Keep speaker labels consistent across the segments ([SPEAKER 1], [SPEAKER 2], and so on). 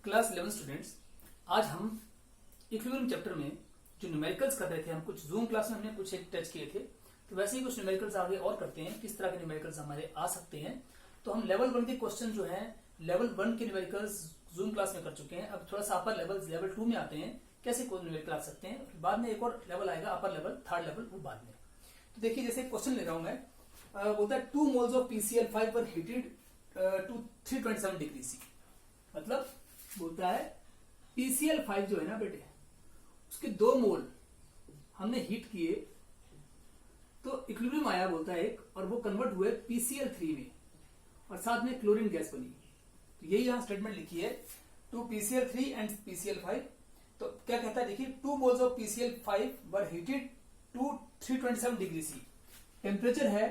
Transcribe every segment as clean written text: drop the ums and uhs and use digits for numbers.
[SPEAKER 1] Class 11 students, आज हम equilibrium chapter में जो न्यूमेरिकल्स कर रहे थे, हम कुछ जूम क्लास में हमने कुछ एक टच किए थे, तो वैसे ही कुछ न्यूमेरिकल्स आगे और करते हैं। किस तरह के न्यूमेरिकल्स हमारे आ सकते हैं, तो हम लेवल 1 के क्वेश्चन जो है लेवल 1 के न्यूमेरिकल्स जूम क्लास में कर चुके हैं। अब थोड़ा सा अपर लेवल 2 में आते हैं, कैसे कोई न्यूमेरिकल आ सकते हैं। बाद में एक और लेवल आएगा, अपर लेवल, थर्ड लेवल, वो बाद में। तो देखिए, जैसे क्वेश्चन ले रहा हूं मैं, बोलता है 2 moles of PCl5 were heated to 327 degree C. मतलब बोलता है PCl5 जो है ना बेटे, उसके 2 मोल हमने हीट किए तो इक्विलिब्रियम आया, बोलता है एक, और वो कन्वर्ट हुए PCl3 में, और साथ में क्लोरीन गैस बनी। तो यही यहां स्टेटमेंट लिखी है, 2 PCl3 एंड PCl5। तो क्या कहता है, देखिए, 2 moles of PCl5 were heated to 327 degree C. Temperature है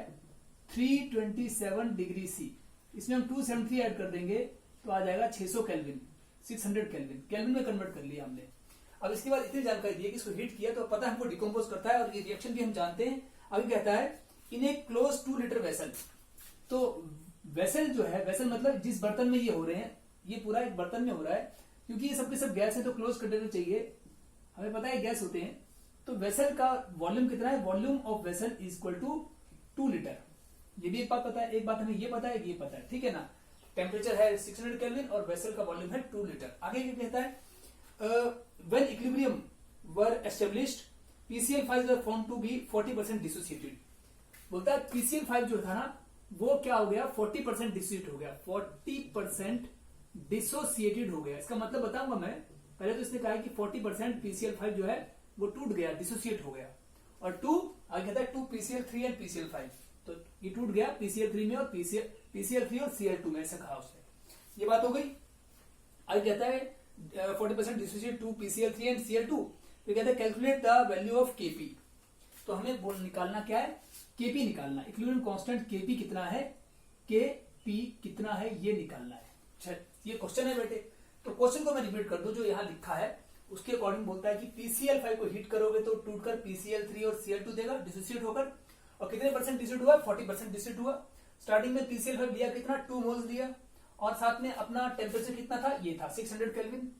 [SPEAKER 1] 327 डिग्री सी। इसमें हम 273 ऐड कर देंगे तो आ जाएगा 600 केल्विन, 600 केल्विन। केल्विन में कन्वर्ट कर लिया हमने। अब इसके बाद इतनी जानकारी दी है कि इसको हीट किया तो पता है हमको डिकम्पोज करता है, और ये रिएक्शन भी हम जानते हैं। अभी कहता है इन ए क्लोज 2 लीटर वेसल। तो वेसल जो है, वेसल मतलब जिस बर्तन में ये हो रहे हैं, ये पूरा एक बर्तन में हो रहा है, क्योंकि ये सबके सब गैस है तो क्लोज कंटेनर चाहिए, हमें पता है गैस होते हैं। तो वेसल का वॉल्यूम कितना है, volume of vessel is equal to 2 litre. ये भी एक बात पता है, एक बात हमें ये पता है, ये पता है, ठीक है ना। टेम्परेचर है 600 केल्विन और वेसल का वॉल्यूम है 2 लीटर। आगे क्या कहता है, when equilibrium were established PCl5 were found to be 40% dissociated. बोलता है PCl5 जो था ना, वो क्या हो गया, 40% डिसोसिएट हो गया, 40% डिसोसिएटेड हो गया। इसका मतलब बताऊंगा मैं। पहले तो इसने कहा है कि 40% PCl5 जो है वो टूट गया, डिसोसिएट हो गया, और 2 आगे कहता है 2 PCl3 एंड PCl5। तो ये टूट गया PCl3 में और PCl3 और Cl2 में, ऐसा कहा उसने। ये बात हो गई। आगे कहता है 40% डिसोसिएट 2 PCl3 एंड Cl2। तो कहता है calculate the value of Kp। तो हमें निकालना क्या है, Kp निकालना। इक्विलिब्रियम कांस्टेंट Kp कितना है, Kp कितना है, ये निकालना है। अच्छा, ये क्वेश्चन है बेटे। तो क्वेश्चन को मैं रिपीट कर दूं, जो यहाँ लिखा है उसके अकॉर्डिंग बोलता है कि PCl5 को हीट करोगे तो टूटकर PCl3 और Cl2 देगा, डिसोसिएट होकर। और कितने परसेंट डिसोसिएट हुआ, 40% डिसोसिएट हुआ। स्टार्टिंग में PCl5 लिया कितना, 2 मोल्स लिया, और साथ में अपना टेम्परेचर कितना था, ये था 600 केल्विन,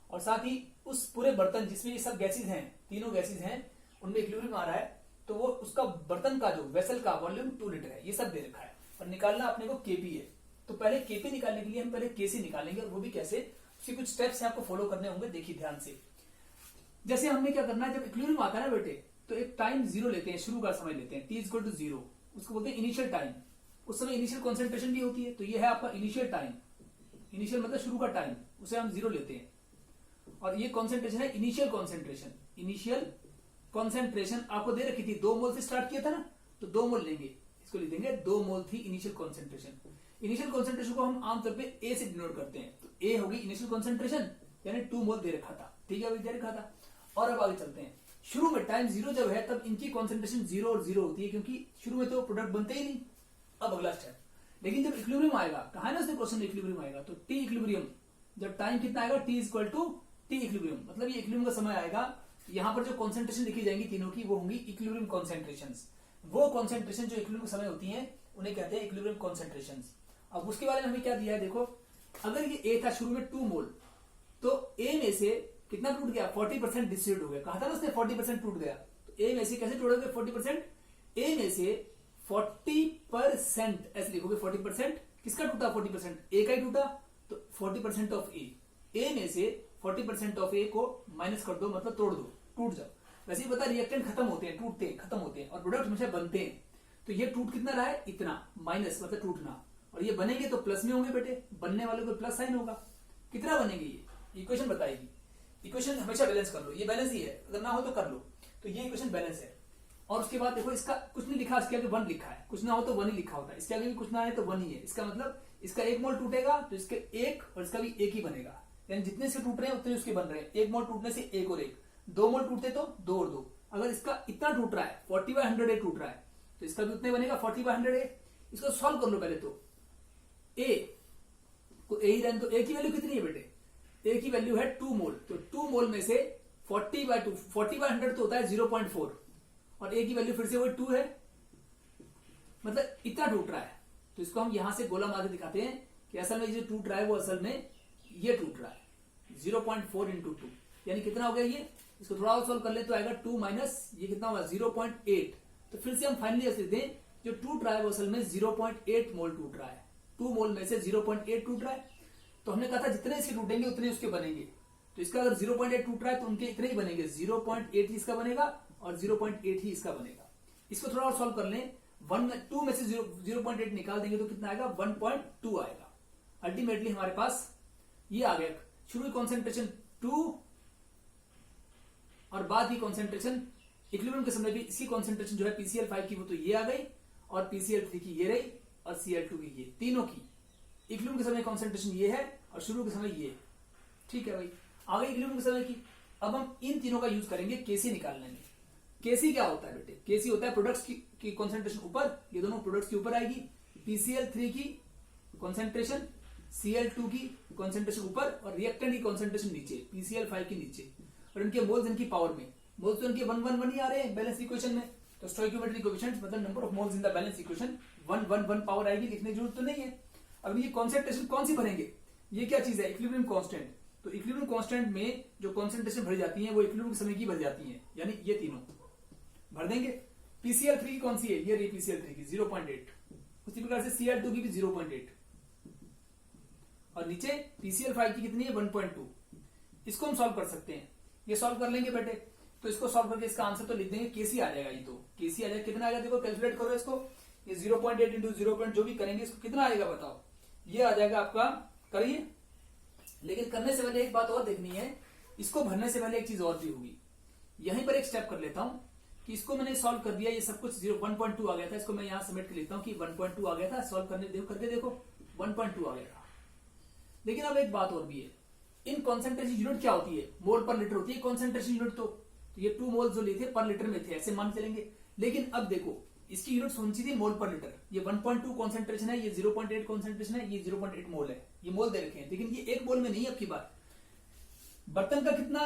[SPEAKER 1] और साथ ही उस पूरे बर्तन जिसमें ये सब गैसेज हैं, तीनों गैसेज हैं, उनमें इक्विलिब्रियम आ रहा है, तो वो उसका बर्तन का जो वेसल का वॉल्यूम 2 लीटर है। ये सब दे रखा है, और निकालना अपने को Kp है। तो पहले Kp निकालने के लिए हम पहले Kc निकालेंगे, और वो भी कैसे, उसके कुछ स्टेप्स आपको फॉलो करने होंगे। देखिए ध्यान से। जैसे हमने क्या करना है, जब इक्विलिब्रियम आता है ना बेटे, तो एक टाइम 0 लेते हैं, शुरू का समय लेते हैं, t इक्वल टू 0। उसको बोलते हैं इनिशियल टाइम। उस समय इनिशियल कॉन्सेंट्रेशन भी होती है, तो ये है आपका इनिशियल टाइम। इनिशियल मतलब शुरू का टाइम, उसे हम 0 लेते हैं। और ये कॉन्सेंट्रेशन है इनिशियल कॉन्सेंट्रेशन। इनिशियल कॉन्सेंट्रेशन आपको दे रखी थी, 2 मोल से स्टार्ट किया था ना, तो 2 मोल लेंगे, इसको लिख देंगे 2 मोल थी इनिशियल कॉन्सेंट्रेशन। इनिशियल कॉन्सेंट्रेशन को हम आमतौर पे ए से डिनोट करते हैं। तो ए होगी इनिशियल कॉन्सेंट्रेशन, यानी 2 मोल दे रखा था, ठीक है, अभी दे रखा था। और अब आगे चलते हैं। शुरू में टाइम 0 जब है, तब इनकी कॉन्सेंट्रेशन 0 और 0 होती है, क्योंकि शुरू में तो प्रोडक्ट बनते ही नहीं। अब अगला स्टेप, लेकिन जब इक्विलिब्रियम आएगा, कहा है ना उसने क्वेश्चन, इक्विलिब्रियम आएगा, तो टी इक्विलिब्रियम, जब टाइम कितना आएगा, T equal to T equilibrium, मतलब ये इक्विलिब्रियम का समय आएगा। यहाँ पर जो कॉन्सेंट्रेशन लिखी जाएंगी तीनों की, वो होंगी इक्विलिब्रियम कॉन्सेंट्रेशंस। वो कॉन्सेंट्रेशन जो इक्विलिब्रियम के समय होती है, उन्हें कहते हैं इक्विलिब्रियम कॉन्सेंट्रेशंस। अब उसके बारे में हमें क्या दिया है, देखो, अगर ये ए था शुरू में 2 मोल, तो ए में से कितना टूट गया, 40% डिसोसिएट हो गया। कहा था ना उसने 40% टूट गया। तो ए में से कैसे टूटोगे 40%, ए में से 40%, ऐसे लिखोगे 40%, किसका टूटा, 40%, ए का ही टूटा, तो 40% ऑफ ए में से 40% ऑफ ए को माइनस कर दो, मतलब तोड़ दो, टूट जाओ। वैसे ही पता, रिएक्टेंट खत्म होते हैं, टूटते हैं, खत्म होते हैं, और प्रोडक्ट हमेशा बनते हैं। तो ये टूट कितना रहा है, इतना, माइनस मतलब टूटना, और ये बनेंगे तो प्लस में होंगे बेटे, बनने वाले को प्लस साइन होगा। कितना बनेंगे, ये इक्वेशन बताएगी। इक्वेशन हमेशा बैलेंस कर लो, ये बैलेंस ही है, अगर ना हो तो कर लो। तो ये इक्वेशन बैलेंस है। और उसके बाद देखो, इसका कुछ नहीं लिखा, इसके आगे 1 लिखा है, कुछ ना हो तो 1 ही लिखा होता है, इसके आगे भी कुछ ना है तो 1 ही है। इसका मतलब इसका 1 मोल टूटेगा तो इसके 1 और इसका भी 1 ही बनेगा, यानी जितने इसके टूट रहे हैं उतने उसके बन रहे हैं। 1 मोल टूटने से 1 और 1, 2 मोल टूटते तो 2 और 2। अगर इसका इतना टूट रहा है, 40/100 टूट रहा है, तो इसका भी उतने बनेगा, 40/100। इसको सॉल्व कर लो पहले तो। ए को ए ही रहने दो। ए की वैल्यू कितनी है बेटे, ए की वैल्यू है 2 मोल। तो 2 मोल में से 40/2, 40/100 तो होता है 0.4, और ए की वैल्यू फिर से वही 2 है, मतलब इतना टूट रहा है। तो इसको हम यहां से गोला मार के दिखाते हैं कि असल में ये जो टूट रहा है वो असल में ये टूट रहा है। 0.4 इंटू 2 यानी कितना हो गया ये, इसको थोड़ा और सोल्व कर ले तो आएगा 2 माइनस ये कितना होगा 0.8। तो फिर से हम फाइनली ऐसे दें जो टूट रहा है वो असल में 0.8 मोल टूट रहा है, 2 मोल में से 0.8 टूट रहा है। तो हमने कहा था जितने इसके टूटेंगे उतने उसके बनेंगे, तो इसका अगर 0.8 टूट रहा है तो उनके इतने ही बनेंगे, 0.8 ही इसका बनेगा और 0.8 ही इसका बनेगा। इसको थोड़ा और सॉल्व कर लें, 2 में से 0.8 निकाल देंगे तो कितना आएगा 1.2 आएगा। अल्टीमेटली हमारे पास ये आ गया, शुरू की कॉन्सेंट्रेशन 2 और बाद की कॉन्सेंट्रेशन इक्विलिब्रियम के समय भी इसकी कॉन्सेंट्रेशन जो है PCl5 की वो तो ये आ गई और PCl3 की ये रही और Cl2 की ये, तीनों की इक्विलिब्रियम के समय कॉन्सेंट्रेशन ये है और शुरू के समय ये। ठीक है भाई, आ गई इक्विलिब्रियम के समय की। अब हम इन तीनों का यूज करेंगे केसी निकालने में। केसी क्या होता है बेटे, केसी होता है प्रोडक्ट्स की कॉन्सेंट्रेशन ऊपर, ये दोनों प्रोडक्ट्स के ऊपर आएगी, PCl3 की कॉन्सेंट्रेशन Cl2 की कॉन्सेंट्रेशन ऊपर और रिएक्टेंट की कॉन्सेंट्रेशन नीचे, PCl5 की नीचे, और इनके मोल्स इनकी पावर में, मोल्स तो इनके 1 1 1 ही आ रहे हैं बैलेंस इक्वेशन में। तो स्टोइकियोमेट्रिक कोएफिशिएंट मतलब number of moles in the balance equation 1 1 1 power आएगी, लिखने की जरूरत तो नहीं है। अब ये कॉन्सेंट्रेशन कौन सी भरेंगे, ये क्या चीज है, इक्विलिब्रियम कांस्टेंट। तो इक्विलिब्रियम कांस्टेंट में जो कॉन्सेंट्रेशन भरी जाती है वो इक्विलिब्रियम के समय की भर जाती है, यानी ये तीनों भर देंगे। PCl3 की कौन सी है, ये रही PCl3 की 0.8, उसी प्रकार से Cl2 की भी 0.8 और नीचे PCl5 की कितनी है 1.2। इसको हम सॉल्व कर सकते हैं, ये सॉल्व कर लेंगे बेटे। तो इसको सॉल्व करके इसका आंसर तो लिख देंगे, केसी आ जाएगा। ये तो केसी आ जाएगा, कितना आएगा देखो कैलकुलेट करो इसको, ये 0.8 इंटू 0. जो भी करेंगे इसको कितना आएगा बताओ, ये आ जाएगा आपका, करिए। लेकिन करने से पहले एक बात और देखनी है, इसको भरने से पहले एक चीज और भी होगी। यहीं पर एक स्टेप कर लेता हूं कि इसको मैंने सॉल्व कर दिया, ये सब कुछ 1.2 आ गया था, इसको मैं यहां सबमिट कर लेता हूं कि 1.2 आ गया था, सॉल्व करके देखो 1.2 आ गया था। लेकिन अब एक बात और भी है, इन कॉन्सेंट्रेशन यूनिट क्या होती है, मोल पर लीटर होती है कॉन्सेंट्रेशन यूनिट। तो ये 2 मोल जो लिए थे पर लीटर में थे, ऐसे मान चलेंगे। लेकिन अब देखो इसकी यूनिट कौन सी थी, मोल पर लीटर। ये 1.2 कॉन्सेंट्रेशन है, ये 0.8 कॉन्सेंट्रेशन है, ये 0.8 मोल है, ये मोल दे रखे हैं। लेकिन ये एक मोल में नहीं, अब की बार बर्तन का कितना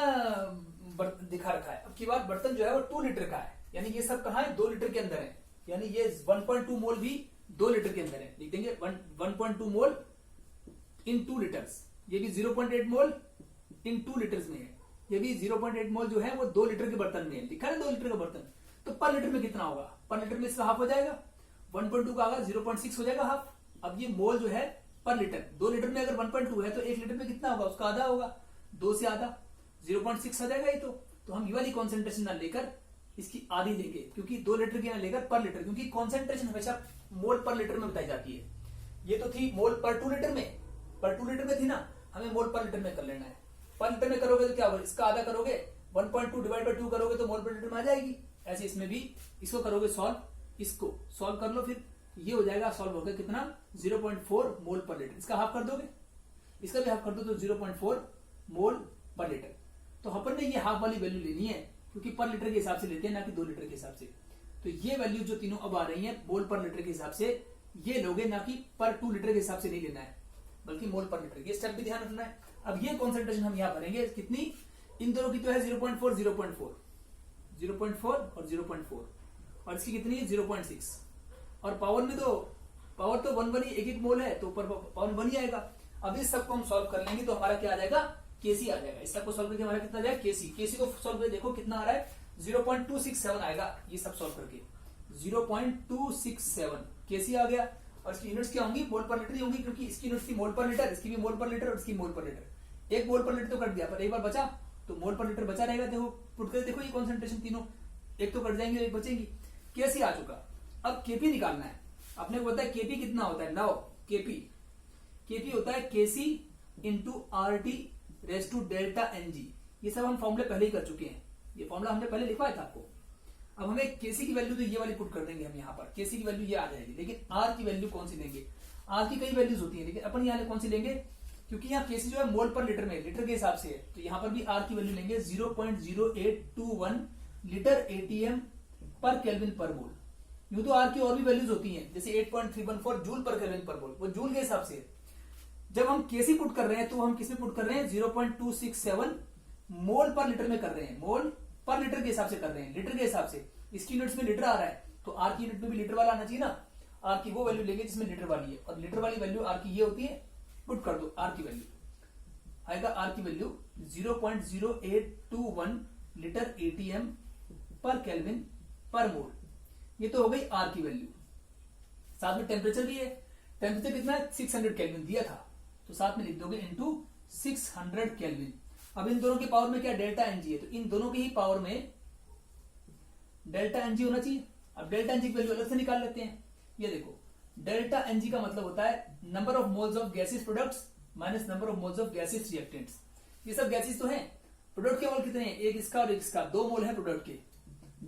[SPEAKER 1] दिखा रखा है, अब की बार बर्तन जो है वो 2 लीटर का है, यानी ये सब कहां है 2 लीटर के अंदर है, यानी ये 1.2 मोल भी 2 लीटर के अंदर है। लिख देंगे 1.2 मोल इन 2 लीटर्स, ये भी 0.8 मोल इन 2 लीटर्स में है, ये भी 0.8 मोल जो है वो 2 लीटर के बर्तन में है, लिखा है 2 लीटर का बर्तन। तो पर लीटर में कितना होगा, पर लीटर में इसका हाफ हो जाएगा, 1.2 का आएगा 0.6 हो जाएगा हाफ। अब ये मोल जो है पर लीटर, 2 लीटर में अगर 1.2 है तो 1 लीटर में कितना होगा, उसका आधा होगा, 2 से आधा 0.6 आ जाएगा ये। तो हम ये वाली कॉन्सेंट्रेशन ना लेकर इसकी आधी लेंगे, क्योंकि 2 लीटर की ना लेकर पर लीटर, क्योंकि कॉन्सेंट्रेशन हमेशा मोल पर लीटर में बताई जाती है। ये तो थी मोल पर 2 लीटर में, पर 2 लीटर में थी ना, हमें मोल पर लीटर में कर लेना है। पर लीटर में करोगे तो क्या होगा, इसका आधा करोगे 1.2 डिवाइड बाय 2 करोगे तो मोल पर लीटर में आ जाएगी। ऐसे इसमें भी इसको करोगे सॉल्व, इसको सॉल्व कर लो, फिर ये हो जाएगा सॉल्व हो गया कितना 0.4 मोल पर लीटर। इसका हाफ कर दोगे, इसका भी हाफ कर दो तो 0.4 मोल पर लीटर। तो अपन ने ये हाफ वाली वैल्यू लेनी है, क्योंकि पर लीटर के हिसाब से लेते हैं ना कि 2 लीटर के हिसाब से। तो ये वैल्यू जो तीनों अब आ रही है मोल पर लीटर के हिसाब से ये लोगे, ना कि पर 2 लीटर के हिसाब से नहीं लेना है, बल्कि मोल पर लीटर। ये स्टेप भी ध्यान रखना है। अब ये कॉन्सेंट्रेशन हम यहां भरेंगे कितनी, इन दोनों की तो है 0.4 और 0.4 और इसकी कितनी है 0.6। और पावर में तो पावर तो 1 1 एक मोल है, तो पावर 1 ही आएगा। अब इस सबको हम सॉल्व कर लेंगे तो हमारा क्या आ जाएगा, केसी आ जाएगा। इस सबको सॉल्व करके हमारा कितना आ जाएगा केसी। केसी को सॉल्व करके देखो कितना आ रहा है 0.267 आएगा। ये सब सॉल्व करके 0.267 केसी आ गया। और इसकी यूनिट्स क्या होंगी, मोल पर लीटर ही होंगी, क्योंकि इसकी यूनिट्स थी मोल पर लीटर, इसकी भी मोल पर लीटर और इसकी मोल पर लीटर। एक मोल पर लीटर तो कट गया, पर एक बार बचा तो मोल पर लीटर बचा रहेगा। देखो पुट कर देखो, ये कॉन्सेंट्रेशन तीनों एक तो कट जाएंगे, एक बचेंगी। केसी आ चुका। अब केपी निकालना है। आपने को बताया केपी कितना होता है, 9 केपी होता है KC into R T raise to delta n g. ये सब हम फॉर्मूले पहले ही कर चुके हैं, ये फॉर्मूला हमने पहले लिखवाया था आपको। अब हमें केसी की वैल्यू तो ये वाली पुट कर देंगे हम यहाँ पर, केसी की वैल्यू ये आ जाएगी। लेकिन आर की वैल्यू कौन सी लेंगे, आर की कई वैल्यूज होती है, लेकिन अपन यहाँ कौन सी लेंगे, क्योंकि यहाँ केसी जो है मोल पर लीटर में, लीटर के हिसाब से है, तो यहाँ पर भी आर की वैल्यू लेंगे 0.0821 लीटर एटीएम पर केल्विन पर मोल। यूं तो आर की और भी वैल्यूज होती हैं, जैसे 8.314 जूल पर केल्विन पर मोल, वो जूल के हिसाब से। जब हम केसी पुट कर रहे हैं तो हम किसमें पुट कर रहे हैं, 0.267 मोल पर लीटर में कर रहे हैं, मोल पर लीटर के हिसाब से कर रहे हैं, लीटर के हिसाब से। इसकी यूनिट्स में लीटर आ रहा है, तो आर की यूनिट में भी लीटर वाला आना चाहिए ना। आर की वो वैल्यू लेंगे जिसमें लीटर वाली है, और लीटर वाली वैल्यू आर की ये होती है, पुट कर दो आर की वैल्यू। आएगा आर की वैल्यू 0.0821 लीटर एटीएम पर केल्विन पर मोल। ये तो हो गई आर की वैल्यू। साथ में टेम्परेचर भी है, टेम्परेचर कितना है 600 केल्विन दिया था, तो साथ में लिख दोगे इनटू 600 केल्विन। अब इन दोनों के पावर में क्या डेल्टा एनजी है, तो इन दोनों के ही पावर में डेल्टा एनजी होना चाहिए। अब डेल्टा एनजी की वैल्यू अलग से निकाल लेते हैं। ये देखो डेल्टा एनजी का मतलब होता है number of moles of gases products minus number of moles of gases reactants. ये सब गैसेस तो हैं, प्रोडक्ट के मोल कितने हैं, एक इसका और एक इसका, 2 मोल है प्रोडक्ट के,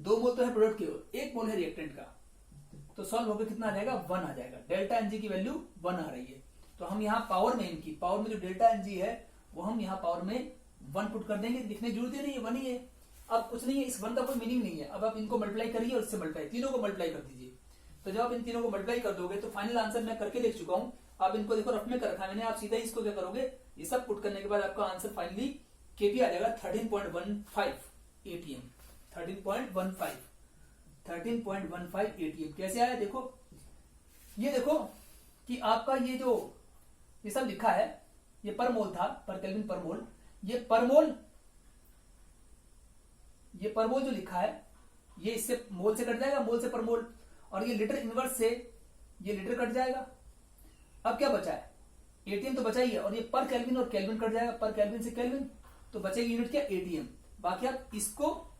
[SPEAKER 1] 2 मोल तो है प्रोडक्ट के, 1 मोल है रिएक्टेंट का। तो सॉल्व होकर कितना आ जाएगा 1 आ जाएगा। डेल्टा एनजी की वैल्यू 1 आ रही है, तो हम यहाँ पावर में, इनकी पावर में जो डेल्टा एनजी है वो हम यहाँ पावर में 1 पुट कर देंगे। लिखने की जरूरत ही नहीं है, 1 ही है। अब कुछ नहीं है, इस 1 का कोई मीनिंग नहीं है। अब आप इनको मल्टीप्लाई करिए और इससे मल्टीप्लाई, तीनों को मल्टीप्लाई कर दीजिए। तो जब आप इन तीनों को मल्टीप्लाई कर दोगे तो फाइनल आंसर मैं करके देख चुका हूं, आप इनको देखो रफ में कर रखा है मैंने। आप सीधा इसको क्या करोगे, ये सब पुट करने के बाद आपका आंसर फाइनली केपी आ जाएगा 13.15 एटीएम। 13.15 एटीएम कैसे आया देखो, ये देखो कि आपका ये जो ये सब लिखा है ये पर मोल था, पर केल्विन पर मोल। ये पर मोल जो लिखा है ये इससे मोल से कट जाएगा, मोल से पर मोल, और ये लीटर इनवर्स से ये लीटर कट जाएगा। अब क्या बचा है, एटीएम तो बचा ही है, और ये पर केल्विन और केल्विन कट जाएगा, पर केल्विन से केल्विन, तो बचेगी यूनिट क्या एटीएम। बाकी आप इसको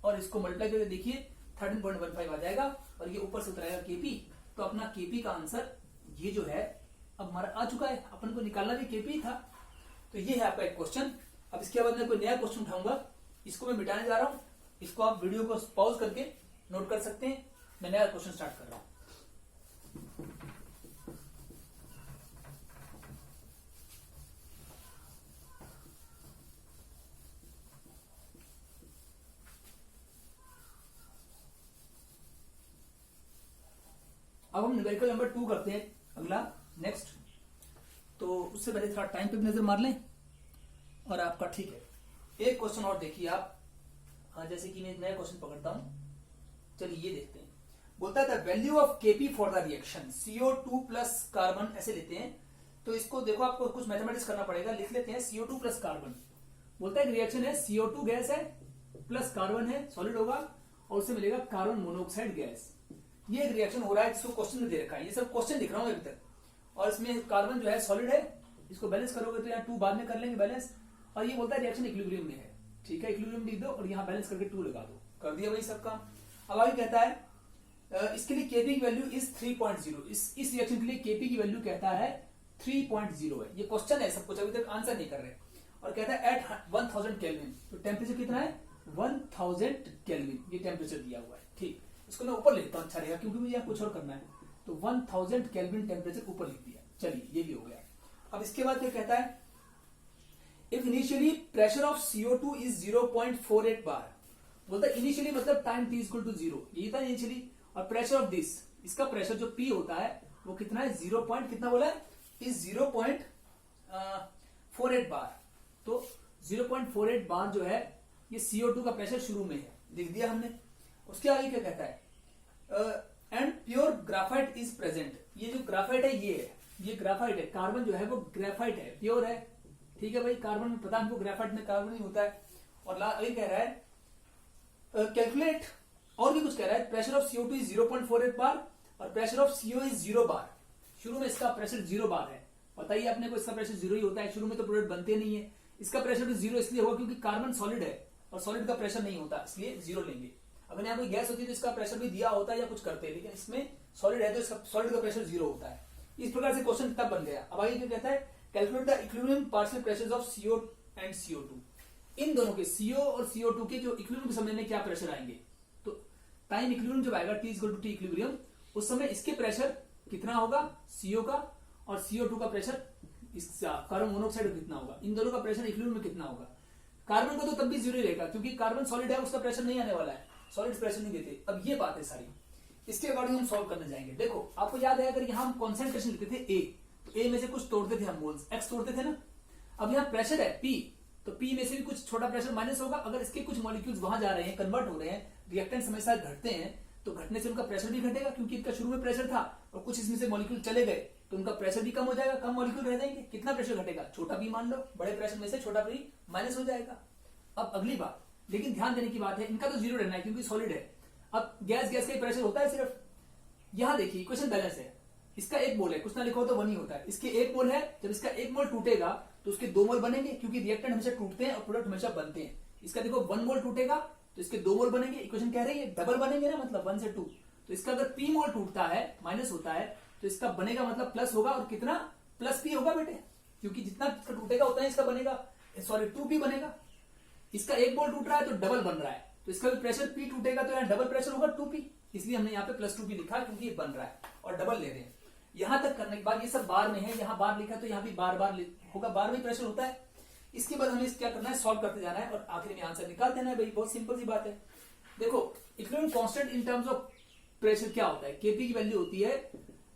[SPEAKER 1] और इसको मल्टीप्लाई करके देखिए 13.15 आ जाएगा, और ये ऊपर से उतराएगा केपी। तो अपना केपी का आंसर ये जो है अब हमारा आ चुका है, अपन को निकालना भी केपी था। तो ये है आपका एक क्वेश्चन। अब इसके बाद मैं कोई नया क्वेश्चन उठाऊंगा, इसको मैं मिटाने जा रहा हूं। इसको आप वीडियो को पॉज करके नोट कर सकते हैं। मैं नया क्वेश्चन स्टार्ट कर रहा हूं। अब हम न्यूमेरिकल नंबर 2 करते हैं अगला नेक्स्ट। तो उससे पहले थोड़ा टाइम पे भी नजर मार लें और आपका ठीक है। एक क्वेश्चन और देखिए आप, जैसे कि मैं नया क्वेश्चन पकड़ता हूं, चलिए ये देखते हैं। बोलता है the value of KP for the reaction CO2 plus carbon, ऐसे लेते हैं। तो इसको देखो आपको कुछ मैथमेटिक्स करना पड़ेगा, लिख लेते हैं CO2 प्लस कार्बन। बोलता है रिएक्शन है, CO2 गैस है प्लस कार्बन है, सॉलिड होगा, और उससे मिलेगा कार्बन मोनोऑक्साइड गैस। ये एक रिएक्शन हो रहा है जिसको क्वेश्चन में दे रखा है। ये सब क्वेश्चन लिख रहा हूं अभी तक, और इसमें कार्बन जो है सॉलिड है, इसको बैलेंस करोगे तो यहाँ 2 बाद में कर लेंगे बैलेंस। और ये बोलता है रिएक्शन इक्विलिब्रियम में है, ठीक है, इक्विलिब्रियम लिख दो और यहाँ बैलेंस करके 2 लगा दो, कर दिया भाई सब काम। अब आगे कहता है इसके लिए केपी की वैल्यू इज 3.0। इस रिएक्शन के लिए केपी की वैल्यू कहता है 3.0 है। ये क्वेश्चन है, सब कुछ अभी तक आंसर नहीं कर रहे। और कहता है एट 1000 केल्विन, तो टेम्परेचर कितना है 1000 केल्विन, ये टेम्परेचर दिया हुआ है। ठीक, इसको मैं ऊपर लिखता हूं, अच्छा रहेगा क्योंकि मुझे यहाँ कुछ और करना है। तो 1000 केल्विन टेम्परेचर ऊपर लिख दिया। चलिए ये भी हो गया। अब इसके बाद क्या कहता है, if initially pressure of CO2 is 0.48 बार। बोलता है इनिशियली मतलब टाइम t इक्वल टू 0, यही था इनिशियली। और प्रेशर ऑफ दिस, इसका प्रेशर जो P होता है वो कितना है, 0. कितना बोला है, इज 0.48 बार। तो 0.48 बार जो है ये CO2 का प्रेशर शुरू में है, लिख दिया हमने। उसके आगे क्या कहता है, and pure graphite is present. ये जो ग्राफाइट है ये ग्राफाइट है, कार्बन जो है वो ग्रेफाइट है, प्योर है, ठीक है भाई। कार्बन में पता हमको ग्रेफाइट में कार्बन ही होता है। और आगे कह रहा है कैलकुलेट, और भी कुछ कह रहा है, प्रेशर ऑफ CO2 इज 0.48 बार और प्रेशर ऑफ CO इज 0 बार। शुरू में इसका प्रेशर 0 बार है, बताइए अपने को, इसका प्रेशर 0 ही होता है, शुरू में तो प्रोडक्ट बनते नहीं है। इसका प्रेशर भी 0 इसलिए होगा क्योंकि कार्बन सॉलिड है और सॉलिड का प्रेशर नहीं होता, इसलिए 0 लेंगे। अगर यहाँ कोई गैस होती है तो इसका प्रेशर भी दिया होता है या कुछ करते हैं, लेकिन इसमें सॉलिड है तो इसका सॉलिड का प्रेशर 0 होता है। इस प्रकार से क्वेश्चन तब बन गया। अब आगे क्या कहता है, calculate the equilibrium partial pressures of CO and CO2। इन दोनों के CO और CO2 के जो इक्विलिब्रियम के समय में क्या प्रेशर आएंगे। तो टाइम इक्विलिब्रियम जब आएगा T equal to T equilibrium, उस समय इसके प्रेशर कितना होगा CO का, और CO2 का प्रेशर इसका कार्बन मोनोऑक्साइड का कितना होगा, इन दोनों का प्रेशर इक्विलिब्रियम में कितना होगा। कार्बन का तो तब भी 0 रहेगा क्योंकि कार्बन सॉलिड है, उसका प्रेशर नहीं आने वाला है, सॉलिड प्रेशर नहीं देते। अब ये बात है सारी, इसके अकॉर्डिंग हम सॉल्व करने जाएंगे। देखो आपको याद है, अगर यहाँ हम कॉन्सेंट्रेशन लिखते थे A, तो A में से कुछ तोड़ते थे हम, मोल्स X तोड़ते थे ना। अब यहाँ प्रेशर है P, तो P में से भी कुछ छोटा प्रेशर माइनस होगा। अगर इसके कुछ मॉलिक्यूल्स वहां जा रहे हैं, कन्वर्ट हो रहे हैं, रिएक्टेंट हमेशा घटते हैं, तो घटने से उनका प्रेशर भी घटेगा क्योंकि इनका शुरू में प्रेशर था और कुछ इसमें से मॉलिक्यूल चले गए, तो उनका प्रेशर भी कम हो जाएगा, कम मॉलिक्यूल रह जाएंगे। कितना प्रेशर घटेगा, छोटा पी मान लो, बड़े प्रेशर में से छोटा पी माइनस हो जाएगा। अब अगली बात, लेकिन ध्यान देने की बात है, इनका तो जीरो रहना है क्योंकि सॉलिड है। अब गैस गैस का ही प्रेशर होता है सिर्फ। यहां देखिए इक्वेशन बैलेंस है, इसका 1 मोल है, कुछ ना लिखा हो तो 1 ही होता है। इसके 1 मोल है, जब इसका 1 मोल टूटेगा तो उसके 2 मोल बनेंगे, क्योंकि रिएक्टेंट हमेशा टूटते हैं और प्रोडक्ट हमेशा बनते हैं। इसका देखो 1 मोल टूटेगा तो इसके 2 मोल बनेंगे, इक्वेशन कह रही है डबल बनेंगे ना, मतलब 1 से 2। तो इसका अगर पी मोल टूटता है, माइनस होता है, तो इसका बनेगा मतलब प्लस होगा, और कितना प्लस पी होगा बेटे, क्योंकि जितना इसका टूटेगा उतना इसका बनेगा, सॉरी 2p बनेगा। इसका 1 मोल टूट रहा है तो डबल बन रहा है, तो इसका भी प्रेशर p टूटेगा तो यहाँ डबल प्रेशर होगा 2p, इसलिए हमने यहाँ पे प्लस 2p लिखा है क्योंकि ये बन रहा है और डबल ले रहे हैं। यहां तक करने के बाद ये सब बार में है, यहाँ बार लिखा तो यहाँ भी बार बार होगा, बार में प्रेशर होता है। इसके बाद हमें क्या करना है, सॉल्व करते जाना है और आखिर में आंसर निकाल देना है भाई, बहुत सिंपल सी बात है। देखो equilibrium constant in terms of pressure क्या होता है, केपी की वैल्यू होती है,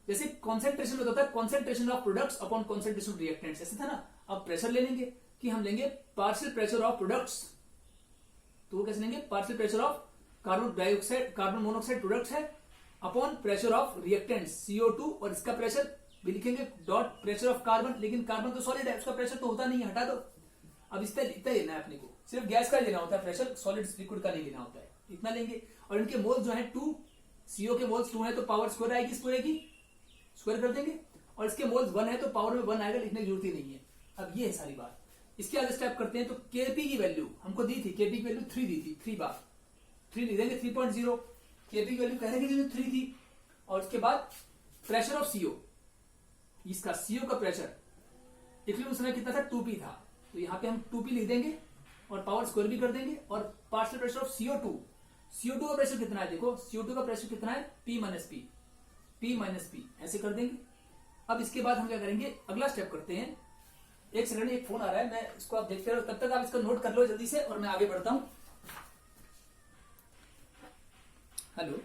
[SPEAKER 1] जैसे कॉन्सेंट्रेशन में होता है concentration of products upon concentration of reactants, ऐसे था ना। अब प्रेशर ले लेंगे कि हम लेंगे पार्शियल प्रेशर ऑफ प्रोडक्ट्स, तो वो कैसे लेंगे, partial pressure of carbon dioxide, carbon monoxide products है, upon pressure of reactants CO2, और इसका प्रेशर भी लिखेंगे डॉट प्रेशर ऑफ कार्बन, लेकिन कार्बन तो सॉलिड है, उसका प्रेशर तो होता नहीं है, हटा दो। अब इतना इतना लेना है अपने को, सिर्फ गैस का लेना होता है प्रेशर, सॉलिड लिक्विड का नहीं लेना होता है, इतना लेंगे। और इनके मोल्स जो है 2, CO के मोल्स 2 है तो पावर स्क्वायर आएगी, स्क्वायर कर देंगे, और इसके मोल्स 1 है तो पावर में 1 आएगा, लिखने की जरूरत ही नहीं है। अब ये है सारी बात। इसके आगे स्टेप करते हैं, तो केपी की वैल्यू हमको दी थी, केपी की वैल्यू 3 दी थी, 3 बार 3 लिख देंगे, 3.0 केपी की वैल्यू कहने की 3 थी। और उसके बाद प्रेशर ऑफ CO, इसका CO का प्रेशर इक्विलिब्रियम समय कितना था, 2p था, तो यहाँ पे हम 2p लिख देंगे और पावर स्क्वायर भी कर देंगे। और partial pressure of CO2, CO2 का प्रेशर कितना है, देखो CO2 का प्रेशर कितना है, P माइनस P, ऐसे कर देंगे। अब इसके बाद हम क्या करेंगे, अगला स्टेप करते हैं। एक सेकंड, एक फोन आ रहा है, मैं इसको आप देखते रहो, तब तक आप इसका नोट कर लो जल्दी से और मैं आगे बढ़ता हूं। हेलो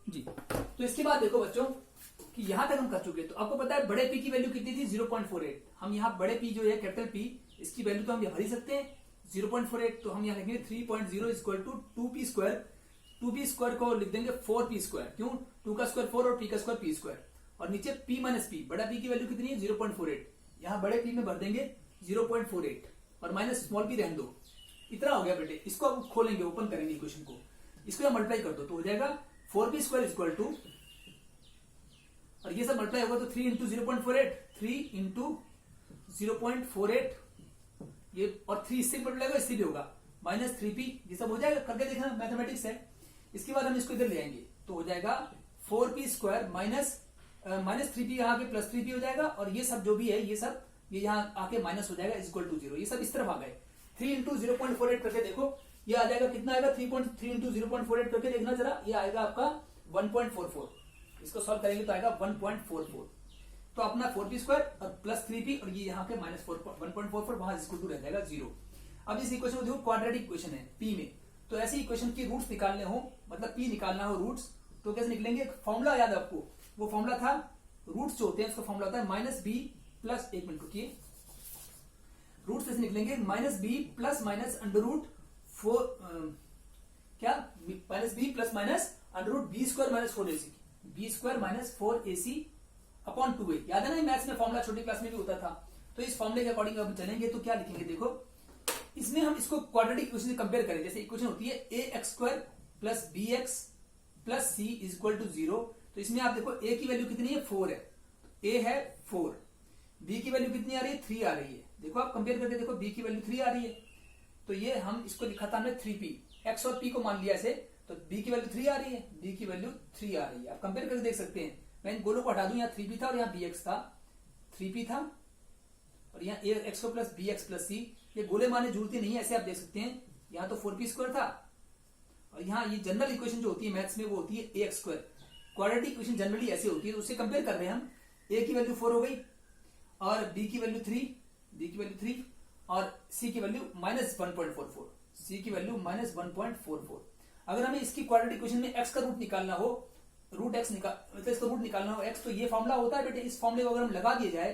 [SPEAKER 1] जी, तो इसके बाद देखो बच्चों कि यहां तक हम कर चुके, तो आपको पता है बड़े पी की वैल्यू कितनी थी, 0.48। हम यहाँ बड़े पी जो है कैपिटल पी, इसकी वैल्यू तो हम भर ही सकते हैं 0.48, तो हम यहाँ लिखेंगे 3.0 equal to 2p square, 2p square को लिख देंगे 4p स्क्वायर, क्यों, 2 का स्क्वायर 4 और p का स्क्वायर p स्क्वायर, और नीचे p माइनस p, बड़ा p की वैल्यू कितनी है 0.48, यहाँ बड़े p में भर देंगे 0.48 और माइनस स्मॉल p रहने दो। इतना हो गया बेटे, इसको अब खोलेंगे, ओपन करेंगे इक्वेशन को, इसको मल्टीप्लाई कर दो तो हो जाएगा 4p स्क्वायर इक्वल टू, और ये सब मल्टीप्लाई होगा तो 3 इंटू 0.48, 3 इंटू 0.48, ये और 3 इससे मल्टीप्लाई होगा, इससे भी होगा माइनस 3p, ये सब हो जाएगा, करके देखना, मैथमेटिक्स है। इसके बाद हम इसको इधर ले आएंगे तो हो जाएगा 4p स्क्वायर माइनस 3p, यहाँ पे प्लस 3p हो जाएगा, और ये सब जो भी है ये सब ये यहाँ आके माइनस हो जाएगा, इक्वल टू 0, ये सब इस तरफ आ गए। 3 इंटू 0.48 करके देखो, ये आ जाएगा कितना आएगा, 3 इंटू 0.48 करके देखना जरा, ये आएगा आपका 1.44, इसको सॉल्व करेंगे तो आएगा 1.44, तो अपना 4p स्क्वायर और प्लस 3p और ये यहाँ के माइनस 1.44, वहां इक्वल टू रह जाएगा 0। अब इस इक्वेशन को देखो, क्वाड्रेटिक इक्वेशन है p में, तो ऐसी इक्वेशन की रूट्स निकालने हो, मतलब p निकालना हो रूट्स, तो कैसे निकलेंगे, फॉर्मूला याद है आपको, वो फॉर्मूला था, रूट्स जो होते हैं उसका फॉर्मूला होता है माइनस बी प्लस, एक मिनट रुकिए, रूट्स कैसे निकलेंगे, minus B plus minus under root 4, क्या, minus B plus minus under root B square minus 4ac, B square minus 4ac upon 2a, याद है ना, मैथ्स में फॉर्मूला छोटी क्लास में भी होता था। तो इस फॉर्मूले के अकॉर्डिंग अब चलेंगे तो क्या लिखेंगे, देखो इसमें हम इसको क्वाड्रेटिक इक्वेशन से कंपेयर करें, जैसे इक्वेशन होती है ax square plus bx plus c is equal to 0, तो इसमें आप देखो a की वैल्यू कितनी है, 4 है, a है 4, b की वैल्यू कितनी आ रही है, 3 आ रही है, देखो आप कंपेयर करके देखो, b की वैल्यू 3 आ रही है, तो ये हम इसको लिखा था हमने 3p, x और p को मान लिया ऐसे, तो b की वैल्यू 3 आ रही है, b की वैल्यू 3 आ रही है, आप कंपेयर करके देख सकते हैं। मैं इन गोलों को हटा दूं, यहाँ 3p था और यहाँ bx था, 3p था और यहाँ x को प्लस bx प्लस c, ये गोले माने जरूरत नहीं है, ऐसे आप देख सकते हैं, यहाँ तो 4p स्क्वायर था और यहाँ ये जनरल इक्वेशन जो होती है मैथ्स में वो होती है ax square, quadratic equation generally ऐसी होती है, तो उससे कंपेयर कर रहे हैं हम, a की वैल्यू 4 हो गई और b की वैल्यू 3 और c की वैल्यू माइनस 1.44, c की वैल्यू माइनस 1.44। अगर हमें इसकी क्वाड्रेटिक इक्वेशन में x का रूट निकालना हो, रूट x मतलब इसका रूट निकालना हो x, तो ये फॉर्मूला होता है बेटे, इस फॉर्मूले को अगर हम लगा दिया जाए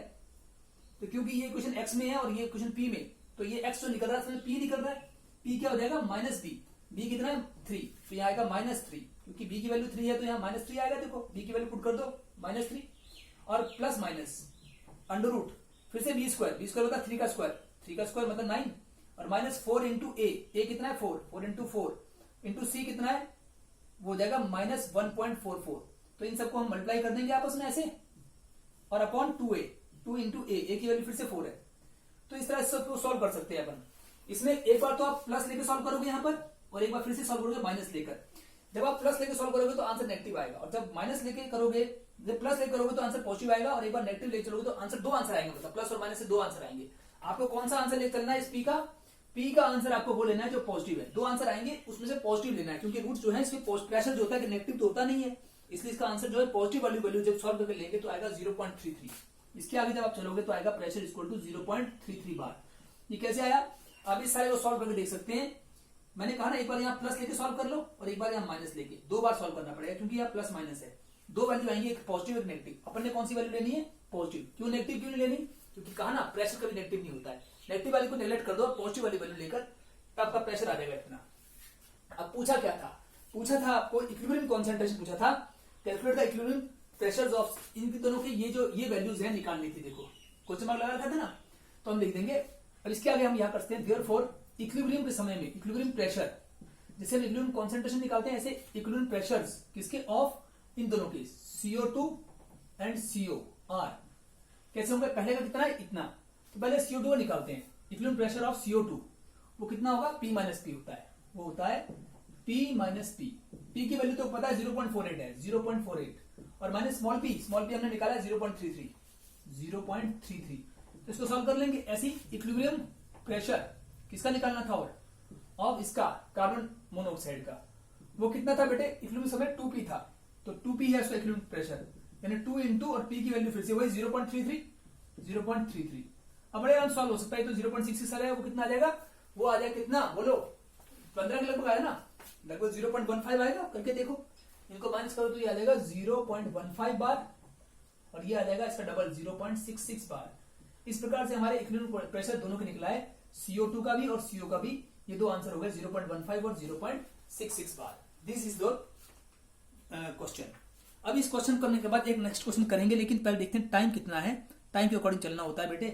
[SPEAKER 1] तो क्योंकि ये इक्वेशन x में है और ये इक्वेशन p में, तो ये x जो निकल रहा है p निकल रहा है, p क्या हो जाएगा माइनस b, b कितना है 3, तो यहाँ आएगा माइनस 3, क्योंकि b की वैल्यू 3 है तो यहाँ -3 आएगा। देखो b की वैल्यू पुट कर दो -3 और प्लस माइनस अंडर रूट फिर से b स्क्वायर मतलब 3 का स्क्वायर मतलब 9 और माइनस 4 इंटू ए कितना है 4 इंटू 4 इंटू सी कितना है वो हो जाएगा -1.44। तो इन सबको हम मल्टीप्लाई कर देंगे आपस में ऐसे और अपॉन 2 इंटू ए की वैल्यू फिर से 4 है। तो इस तरह से सॉल्व कर सकते हैं अपन। इसमें एक बार तो आप प्लस लेके सॉल्व करोगे यहाँ पर और एक बार फिर से सॉल्व करोगे माइनस लेकर। जब आप प्लस लेके सॉल्व करोगे तो आंसर नेगेटिव आएगा और जब माइनस लेके करोगे जब प्लस लेके करोगे तो आंसर पॉजिटिव आएगा और एक बार नेगेटिव लेके चलोगे तो आंसर दो आंसर आएंगे। मतलब प्लस और माइनस से दो आंसर आएंगे। आपको कौन सा आंसर लेकर चलना है इस पी का आंसर आपको वो लेना है जो पॉजिटिव है। दो आंसर आएंगे उसमें से पॉजिटिव लेना है क्योंकि रूट जो है इसमें प्रेशर जो होता है नेगेटिव तो होता नहीं है, इसलिए इसका आंसर जो है पॉजिटिव वैल्यू जब सॉल्व करके लेंगे तो आएगा 0.33। इसके आगे जब आप चलोगे तो आएगा प्रेशर इक्वल टू 0.33 बार। ये कैसे आया आप इस सारे को सॉल्व करके देख सकते हैं। मैंने कहा ना एक बार यहाँ प्लस लेके सॉल्व कर लो और एक बार यहाँ माइनस लेके, दो बार सॉल्व करना पड़ेगा क्योंकि यहाँ प्लस माइनस है। दो वैल्यू आएंगी एक पॉजिटिव एक नेगेटिव। अपन ने कौन सी वैल्यू लेनी है पॉजिटिव। क्यों नेगेटिव क्यों नहीं लेनी क्योंकि कहा ना प्रेशर कभी नेगेटिव नहीं होता है। नेगेटिव वाली को नेगलेक्ट कर दो और पॉजिटिव वाली वैल्यू लेकर आपका प्रेशर आ जाएगा इतना। अब पूछा क्या था, पूछा था आपको इक्विलिब्रियम कॉन्सेंट्रेशन पूछा था। Calculate the equilibrium pressures of इन दोनों के ये वैल्यूज है निकालनी थी। देखो क्वेश्चन मार्क लगा रखा था ना तो हम लिख देंगे। अब इसके आगे हम यहाँ करते हैं देयरफॉर इक्विलिब्रियम के समय में इक्विलिब्रियम प्रेशर जैसे हम इक्विलिब्रियम कॉन्सेंट्रेशन निकालते हैं ऐसे इक्विलिब्रियम प्रेशर्स किसके ऑफ इन दोनों के CO2 एंड COR कैसे होंगे। पहले का कितना है इतना तो पहले CO2 निकालते हैं। इक्विलिब्रियम प्रेशर ऑफ CO2 वो कितना होगा P माइनस P होता है, वो होता है P माइनस P। P की वैल्यू तो पता है 0.48 है 0.48 और माइनस स्मॉल p हमने निकाला है 0.33। तो इसको सॉल्व कर लेंगे। ऐसी इक्विलिब्रियम प्रेशर किसका निकालना था और ऑफ इसका कार्बन मोनोऑक्साइड का वो कितना था बेटे इक्विलिब्रियम समय 2p था तो 2p है उसका इक्विलिब्रियम प्रेशर यानी 2 इंटू और p की वैल्यू फिर से वही 0.33। अब बड़े आराम सॉल्व हो सकता है। तो 0.66 आ जाएगा वो कितना आ जाएगा वो आ जाएगा कितना बोलो 15 के लगभग आया ना, लगभग 0.15 आएगा। करके देखो इनको माइनस करो तो ये आ जाएगा 0.15 बार और ये आ जाएगा इसका डबल 0.66 बार। इस प्रकार से हमारे इक्विलिब्रियम प्रेशर दोनों के निकला है CO2 का भी और CO का भी। ये दो आंसर हो गए 0.15 और 0.66 bar. This is the question. अब इस क्वेश्चन करने के बाद एक नेक्स्ट क्वेश्चन करेंगे लेकिन पहले देखते हैं टाइम कितना है। टाइम के अकॉर्डिंग चलना होता है बेटे।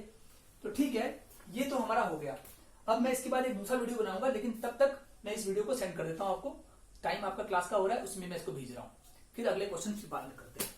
[SPEAKER 1] तो ठीक है ये तो हमारा हो गया। अब मैं इसके बाद एक दूसरा वीडियो बनाऊंगा लेकिन तब तक मैं इस वीडियो को सेंड कर देता हूं आपको। टाइम आपका क्लास का हो रहा है उसमें मैं इसको भेज रहा हूं। फिर अगले क्वेश्चन की बात करते हैं।